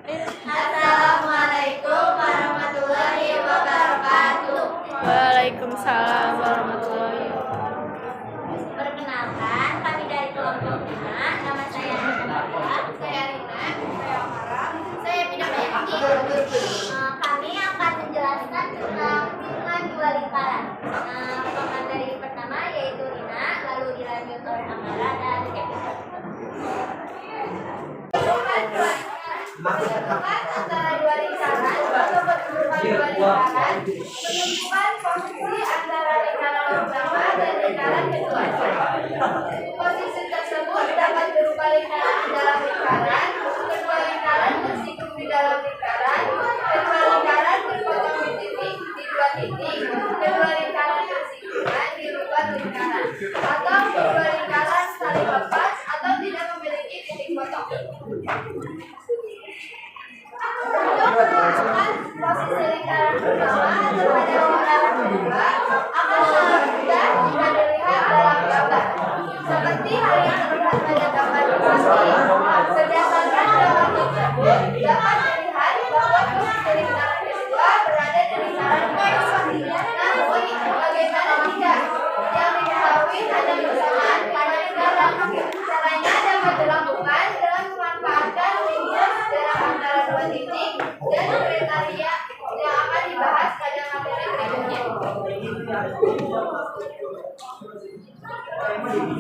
Assalamualaikum warahmatullahi wabarakatuh. Waalaikumsalam warahmatullahi wabarakatuh. Perkenalkan, kami dari kelompok 5. Nama saya Nabila, saya Rina, saya Amara, saya Pina Bayanti. Kami akan menjelaskan tentang hubungan dua lingkaran. Pemateri pertama yaitu Rina, lalu dilanjut oleh Amara dan Kevin. Antara dua lingkaran atau bentukan dua lingkaran, menentukan posisi antara lingkaran pertama dan lingkaran kedua. Posisi tersebut dapat berupa lingkaran di dalam lingkaran, kedua lingkaran bersinggung di dalam lingkaran, kedua lingkaran berpotong di titik di dua titik, kedua lingkaran bersinggungan di luar lingkaran, atau kedua lingkaran saling lepas atau tidak memiliki titik potong. Posisi lingkaran pertama terhadap lingkaran kedua akan sangat mudah jika dilihat dalam gambar. Seperti hal yang terlihat pada gambar di sini, berdasarkan gambar tersebut dapat dilihat bahwa posisi lingkaran kedua berada di lingkaran pertama. Namun, bagaimana jika yang diketahui hanya bersamaan pada lingkaran? Caranya dapat dilakukan dengan memanfaatkan rumus jarak antara dua titik dan kriteria yang akan dibahas pada materi berikutnya.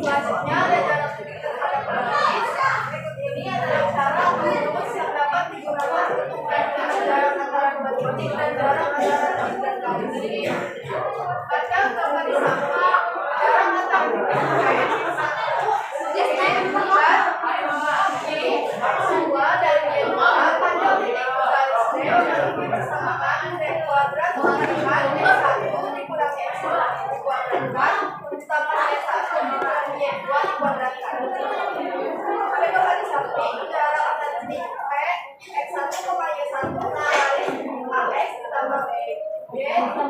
Selanjutnya ada jarak titik terhadap pelukis. Berikut ini adalah cara atau rumus yang dapat digunakan untuk menentukan jarak antara dua titik dan jarak antara titik dan garis. Baca gambar di samping jarak antara dua dari dua panjang titik garis D memiliki persamaan D kuadrat dikalikan D1 dikurangi X1 dikuadratkan ditambah D1 dikurangi Y2 dikuadratkan. Pada gambar di samping jarak antara titik P X1, Y1 garis AX ditambah B ditambah Y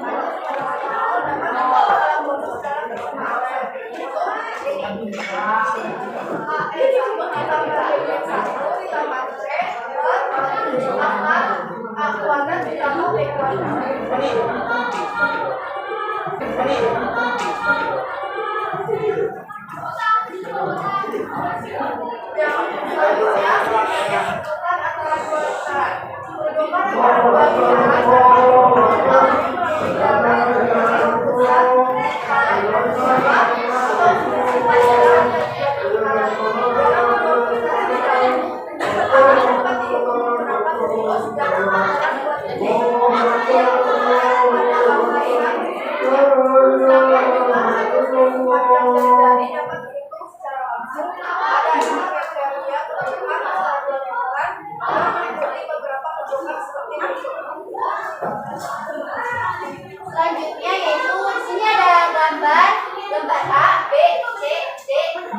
dapat dalam bonus dalam persamaan itu ini AX ditambah Y1 ditambah C ditambah A kuadrat ditambah B kuadrat. Yang selanjutnya menentukan antara dua lingkaran. Berhubungan antara dua selanjutnya yaitu di sini ada gambar A, B, C, D,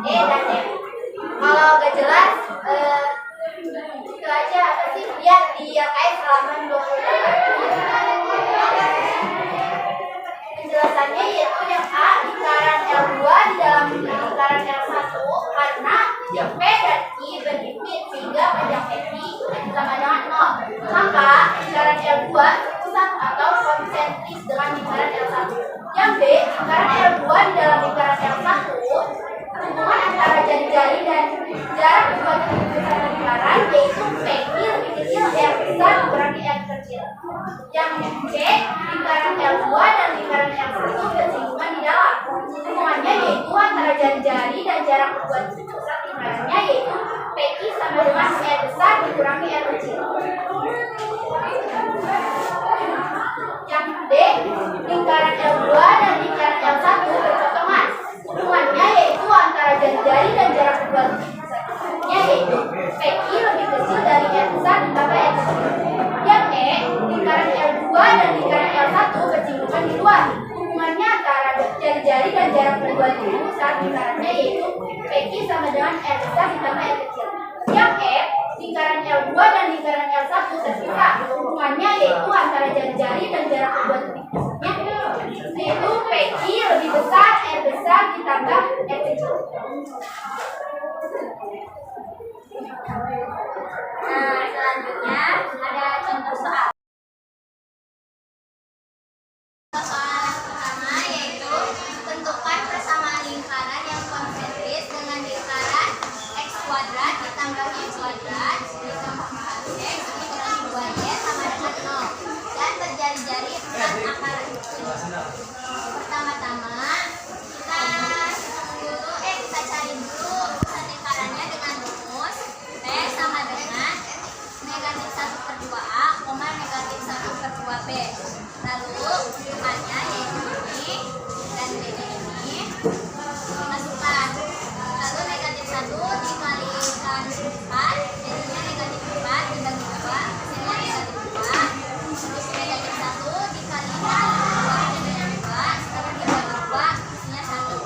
E dan F. Kalau gak jelas itu aja apa sih lihat di LKS halaman 28. Penjelasannya yaitu yang A lingkaran L2 di dalam lingkaran L1 karena yang P dan I berhimpit sehingga panjang PI sama dengan 0. Maka lingkaran L2 berpusat atau konsentris dengan lingkaran L1. Yang B lingkaran L2 di dalam lingkaran L1 hubungan antara jari-jari dan jarak kedua titik besar lingkaran yaitu PI lebih kecil R besar dikurangi R kecil. Yang C lingkaran L2 dan lingkaran L1 bersinggungan di dalam. Hubungannya yaitu antara jari-jari dan jarak kedua titik besar lingkarannya yaitu PI sama dengan R besar dikurangi R kecil. Yang D lingkaran L2 dan lingkaran L1 berpotongan. Hubungannya yaitu antara jari-jari dan jarak kedua titik besarnya yaitu PI lebih kecil dari R besar ditambah R kecil. Yang E lingkaran L2 dan lingkaran L1 bersinggungan di luar. Hubungannya antara jari-jari dan jarak kedua titik besar lingkarannya yaitu PI sama dengan R besar ditambah R kecil. Yang F lingkaran L2 dan lingkaran L1 terpisah. Hubungannya yaitu antara jari-jari dan jarak kedua titik besarnya yaitu PI lebih besar R besar ditambah R kecil. Nah, selanjutnya ada contoh soal. Soal pertama yaitu tentukan persamaan lingkaran yang konsentris dengan lingkaran x kuadrat ditambah y kuadrat ditambah x dikurangi 2y sama dengan 0 dan berjari-jari 4 akar. Pertama-tama kita cari dulu urusan lingkarannya dengan rumus P sama dengan negatif 1/2A, negatif 1/2B. Lalu A-nya yaitu ini dan B-nya ini dimasukkan. Lalu negatif 1 dikalikan 4 jadinya negatif 4 dibagi 2 hasilnya negatif 2. Terus negatif 1 dikalikan 2 jadinya 2, setelah dibagi 2 hasilnya 1.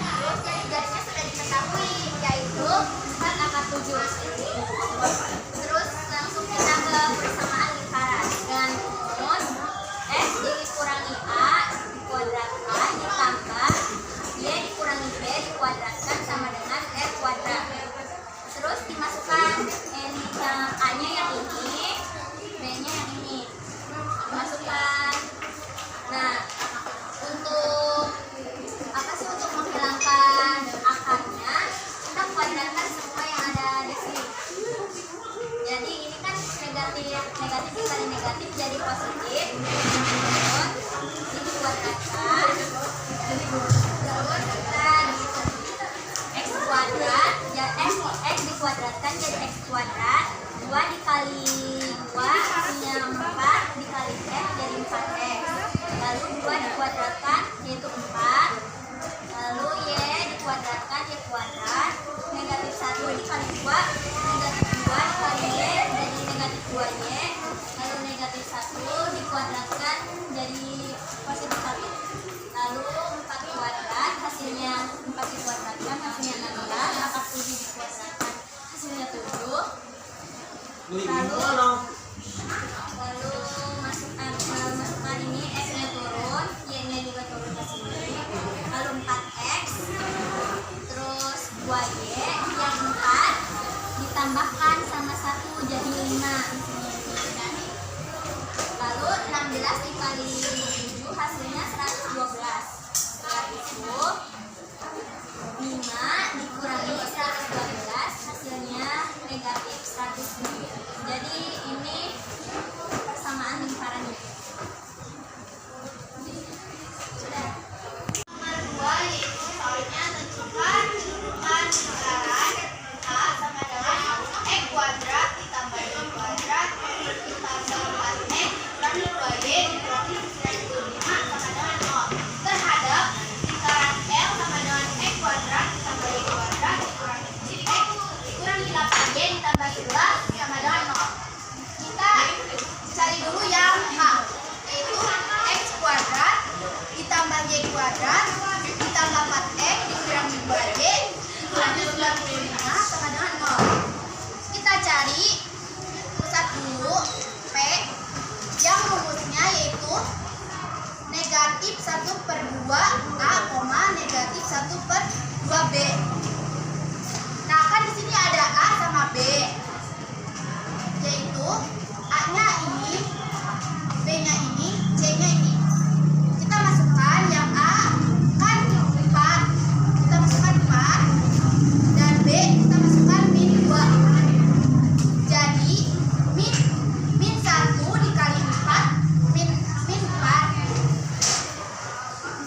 Terus jari-jarinya sudah diketahui yaitu 4 akar 7. Terus langsung kita ke persamaan lingkaran dengan rumus x dikurangi a dikuadratkan ditambah y dikurangi b dikuadratkan sama dengan r kuadrat. Terus dimasukkan ini yang a-nya yang ini, b-nya yang ini dimasukkan. Nah, untuk apa sih, untuk menghilangkan akarnya kita kuadratkan semua yang ada di sini. Jadi ini kan negatif dikali negatif jadi positif. Terus ini kuadratkan. Terus kita x kuadrat ya x dikuadratkan jadi x kuadrat. 2 dikali 2 hasilnya 4 dikali x jadi 4x. Lalu 2 dikuadratkan yaitu 4. Lalu y dikuadratkan y kuadrat. Negatif 1 dikali 2 negatif 2 dikali y jadi negatif 2y. Lalu negatif 1 dikuadratkan jadi positif 1. Lalu 4 kuadrat hasilnya 4 dikuadratkan hasilnya 16. Akar 7 dikuadratkan hasilnya 7. Lalu masukkan ini x-nya turun, y-nya juga turun ke sini. Lalu 4x terus 2y yang 4 ditambahkan sama 1 jadi 5 di sini. Lalu 16 dikali 7 hasilnya 112. Setelah itu 5 dikurangi 112 hasilnya negatif 109. Jadi ini persamaan lingkarannya. Sudah. Nomor 2 yaitu soalnya tentukan kedudukan lingkaran A sama dengan x kuadrat ditambah y kuadrat ditambah 4x dikurangi 2y dikurangi 95 sama dengan 0 terhadap lingkaran L sama dengan x kuadrat ditambah y kuadrat dikurangi 7x dikurangi 8y ditambah 11 sama dengan 0. Kita cari dulu yang A, yaitu x kuadrat ditambah y kuadrat ditambah 4x dikurangi 2y dikurangi 95 sama dengan 0. Kita cari pusat dulu P yang rumusnya yaitu negatif 1/2A, negatif 1/2B. Nah, kan di sini ada A sama B, yaitu A-nya ini, B-nya ini, C-nya ini. Kita masukkan yang A kan 4, kita masukkan 4, dan B kita masukkan min 2. Jadi min 1 dikali 4 min 4.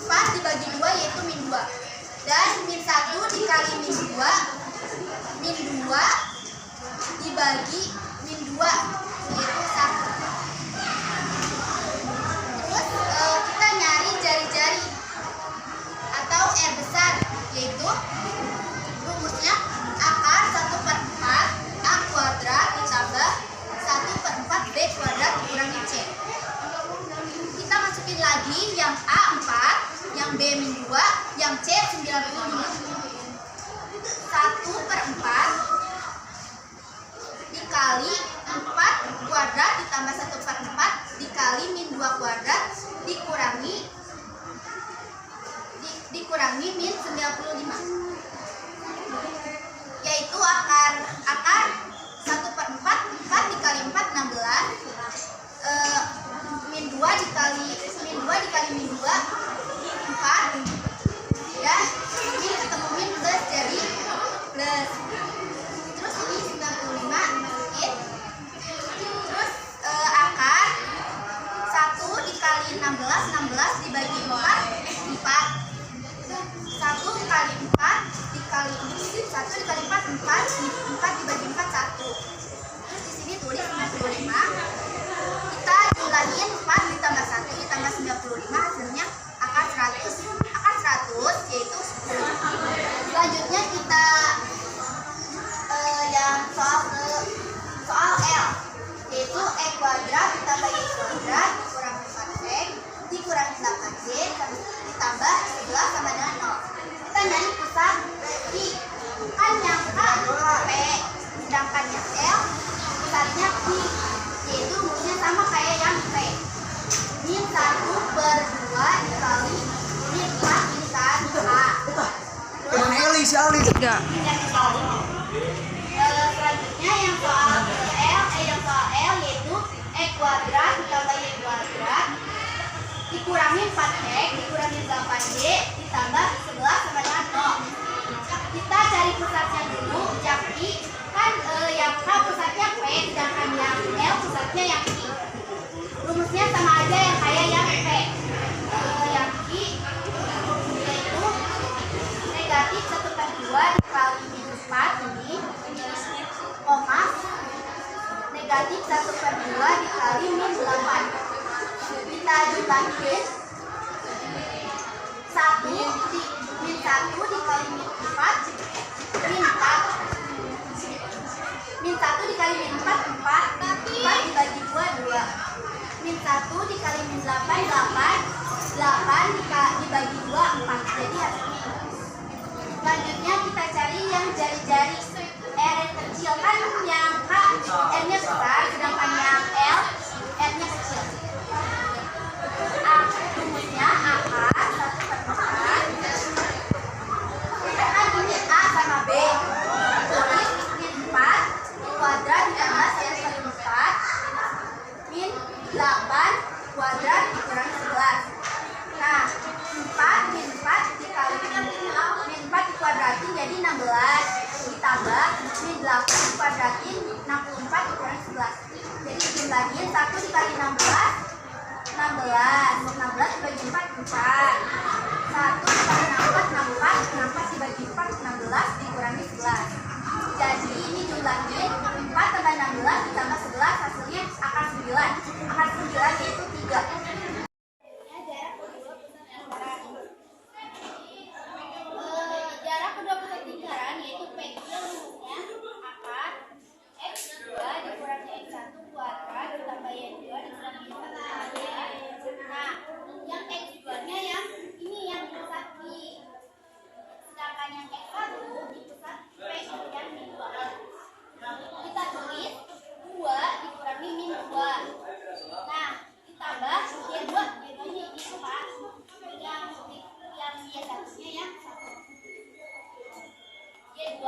4 dibagi 2 yaitu min 2. Dan min 1 dikali min 2 min 2 dibagi min 2 yaitu 1. Terus kita nyari jari-jari atau R besar, yaitu rumusnya akar 1/4 A kuadrat ditambah 1/4 B kuadrat dikurangi C. Kita masukin lagi yang A 4, yang B min 2, yang C 95. 1/4 dikali 4 kuadrat ditambah 1/4 dikali min 2 kuadrat dikurangi min 95, yaitu akar 16. Min 2 dikali min 2 4. Ya, min ketemu min plus jadi plus. Terus ini 95 masukin. Terus akar 1 dikali 16 dibagi 4 4. 1 dikali 4 dikali 1 dikali 4 4 dibagi 4 1. Terus di sini tulis 95. Kita jumlahin 4 ditambah 1 ditambah 95, hasilnya akar 100. Akar 100 yaitu 10. Selanjutnya kita yang soal L, yaitu E kuadrat ditambah Y kuadrat dikurangi 4X dikurangi 8Y ditambah 11 sama dengan 0. Kita nyari pusat I. Kan yang K P, sedangkan yang L pusatnya Q, yaitu rumusnya sama kayak yang P. Min 1/2 dikali min 4 ini kan A. Tiga. Selanjutnya yang soal L yaitu E kuadrat ditambah Y kuadrat dikurangi 4X dikurangi 8Y ditambah 11 sama dengan 0. Kita cari pusatnya dulu, jadi kan yang K pusatnya P sedangkan yang L pusatnya yang I. Rumusnya sama aja yang kayak yang P. Yang I yaitu negatif 1/2 dikali minus 4 ini koma negatif 1/2 dikali min 8. Kita jumlahin 1 min 1 dikali min 4 min 4 min 1 dikali min 4 4 4 dibagi 2 2 min 1 dikali min 8 8 dibagi 2 4, jadi hasilnya. Selanjutnya kita cari yang jari-jari R yang kecil, kan yang K R-nya besar sedangkan yang L R-nya kecil. Rumusnya akar 1/4. Kan ini A sama B. Tulis min 4 kuadrat ditambah sin 4 min 8 kuadrat dikurangi 11. Nah, 4 min 4 dikali min 4 dikuadratin jadi 16 ditambah min 8 dikuadratin 64 dikurangi 11. Jadi jumlahnya 1 dikali 16 16 dibagi 4 4. 1 dikali 64 64 dibagi 4 16 dikurangi 11. Jadi ini jumlahnya 4 tambah 16 ditambah 11 hasilnya akar 9. Akar 9 yaitu 3. Jarak kedua pusat lingkaran yaitu PQ rumusnya akar X2 dikurangi X1 kuadrat ditambah Y2 dikurangi Y1 kuadrat. Nah, yang X2 nya yang ini yang di pusat Q, sedangkan yang X1 di pusat P yang min 2. Kita tulis 2 dikurangi min 2. Nah, ditambah Y2 ini Pak, yang Y1 nya yang 1. Y2